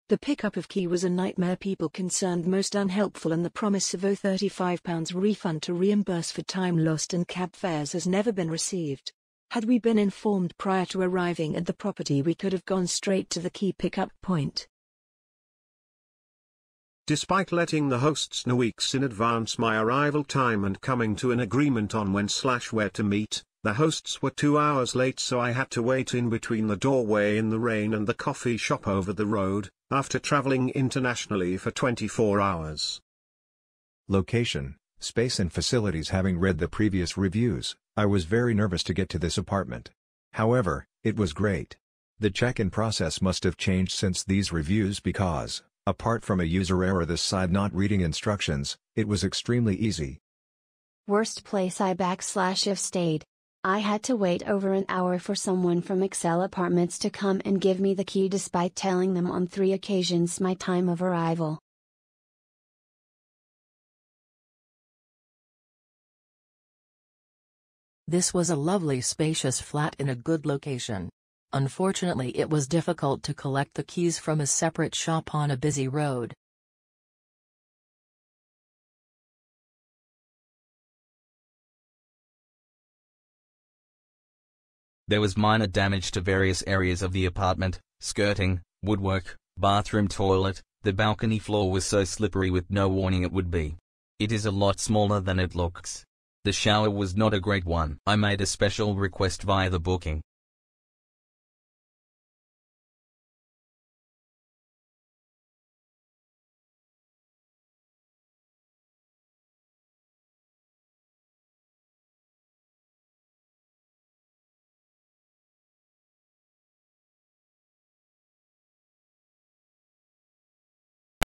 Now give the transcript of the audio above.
The pickup of key was a nightmare. People concerned most unhelpful, and the promise of £35 refund to reimburse for time lost and cab fares has never been received. Had we been informed prior to arriving at the property, we could have gone straight to the key pickup point. Despite letting the hosts know weeks in advance my arrival time and coming to an agreement on when/where to meet, the hosts were 2 hours late, so I had to wait in between the doorway in the rain and the coffee shop over the road, after traveling internationally for 24 hours. Location, space and facilities. Having read the previous reviews, I was very nervous to get to this apartment. However, it was great. The check-in process must have changed since these reviews because, apart from a user error this side not reading instructions, it was extremely easy. Worst place I/if stayed. I had to wait over an hour for someone from Excel Apartments to come and give me the key despite telling them on 3 occasions my time of arrival. This was a lovely spacious flat in a good location. Unfortunately, it was difficult to collect the keys from a separate shop on a busy road. There was minor damage to various areas of the apartment: skirting, woodwork, bathroom toilet. The balcony floor was so slippery with no warning it would be. It is a lot smaller than it looks. The shower was not a great one. I made a special request via the booking.